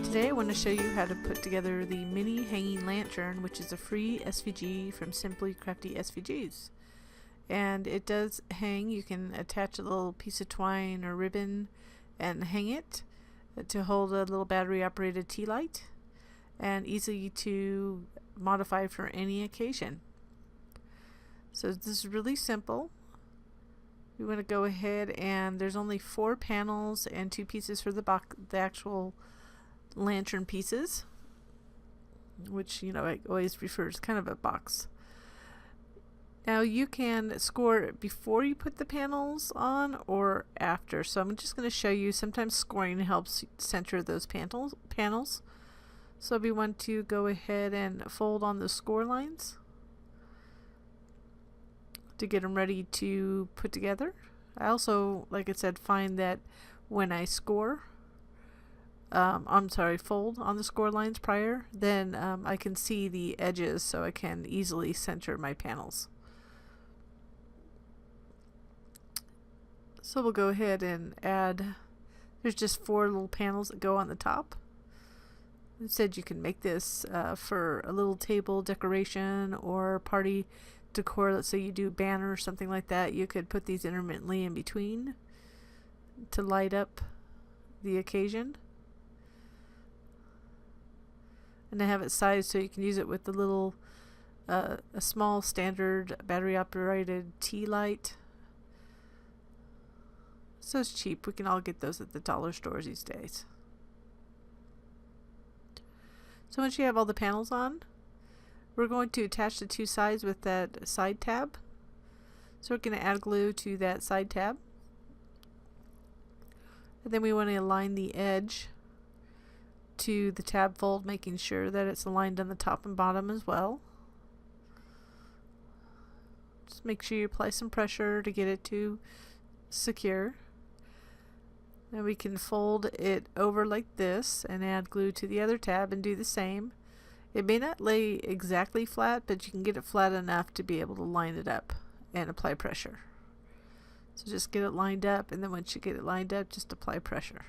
Today I want to show you how to put together the mini hanging lantern, which is a free SVG from Simply Crafty SVGs. And it does hang. You can attach a little piece of twine or ribbon and hang it to hold a little battery operated tea light, and easy to modify for any occasion. So this is really simple. We want to go ahead, and there's only 4 panels and 2 pieces for the actual lantern pieces, which I always refer to kind of a box. Now you can score before you put the panels on or after, so I'm just going to show you. Sometimes scoring helps center those panels. So we want to go ahead and fold on the score lines to get them ready to put together. I also, like I said, find that when I score, fold on the score lines prior, then I can see the edges, so I can easily center my panels. So we'll go ahead and add, there's just 4 little panels that go on the top. It said you can make this for a little table decoration or party decor. Let's say you do a banner or something like that. You could put these intermittently in between to light up the occasion. And I have it sized so you can use it with the little a small standard battery operated tea light. So it's cheap. We can all get those at the dollar stores these days. So once you have all the panels on, we're going to attach the 2 sides with that side tab. So we're going to add glue to that side tab. And then we want to align the edge to the tab fold, making sure that it's aligned on the top and bottom as well. Just make sure you apply some pressure to get it to secure. Now we can fold it over like this and add glue to the other tab and do the same. It may not lay exactly flat, but you can get it flat enough to be able to line it up and apply pressure. So just get it lined up, and then once you get it lined up, just apply pressure.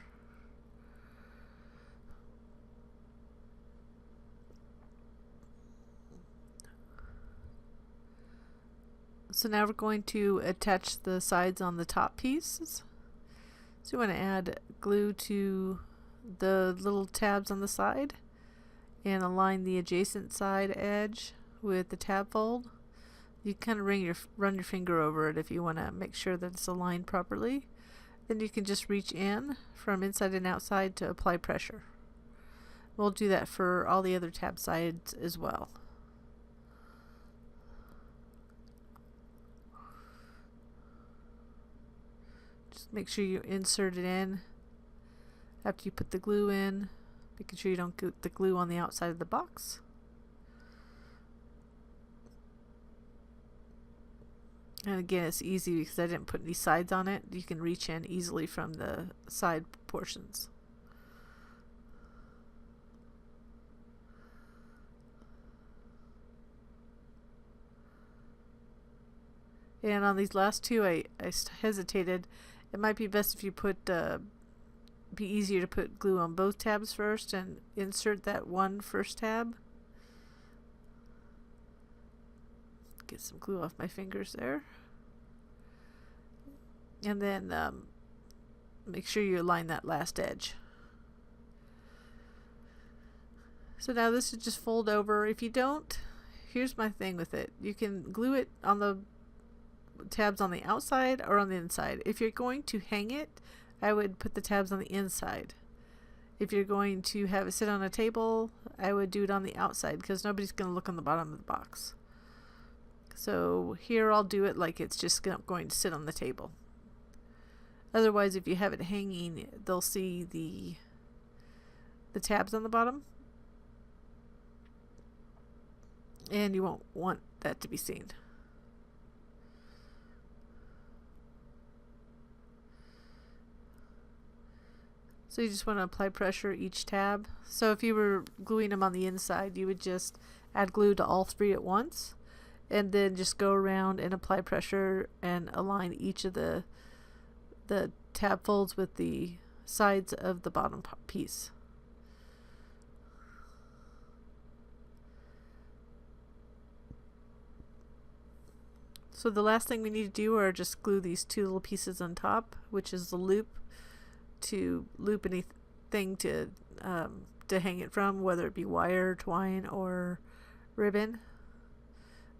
So now we're going to attach the sides on the top pieces. So you want to add glue to the little tabs on the side and align the adjacent side edge with the tab fold. You kind of run your finger over it if you want to make sure that it's aligned properly. Then you can just reach in from inside and outside to apply pressure. We'll do that for all the other tab sides as well. Make sure you insert it in after you put the glue in, making sure you don't get the glue on the outside of the box. And again, it's easy because I didn't put any sides on it. You can reach in easily from the side portions. And on these last 2, I hesitated. It might be best if you be easier to put glue on both tabs first and insert that one first tab. Get some glue off my fingers there. And then make sure you align that last edge. So now this is just fold over. If you don't, here's my thing with it. You can glue it on the tabs on the outside or on the inside. If you're going to hang it, I would put the tabs on the inside. If you're going to have it sit on a table, I would do it on the outside because nobody's going to look on the bottom of the box. So here I'll do it like it's just going to sit on the table. Otherwise, if you have it hanging, they'll see the tabs on the bottom, and you won't want that to be seen. So you just want to apply pressure each tab. So if you were gluing them on the inside, you would just add glue to all 3 at once, and then just go around and apply pressure and align each of the tab folds with the sides of the bottom piece. So the last thing we need to do are just glue these two little pieces on top, which is the loop to loop anything to hang it from, whether it be wire, twine, or ribbon.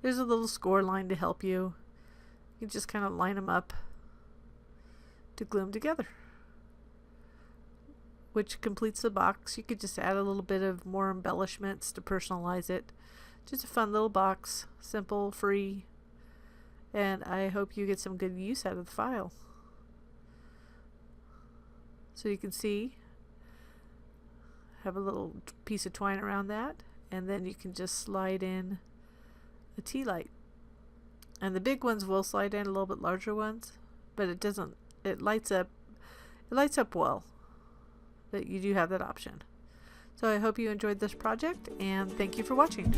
There's a little score line to help you. You just kind of line them up to glue them together, which completes the box. You could just add a little bit of more embellishments to personalize it. Just a fun little box, simple, free, and I hope you get some good use out of the file. So you can see, have a little piece of twine around that, and then you can just slide in a tea light. And the big ones will slide in, a little bit larger ones, but it doesn't, it lights up well. But you do have that option. So I hope you enjoyed this project, and thank you for watching.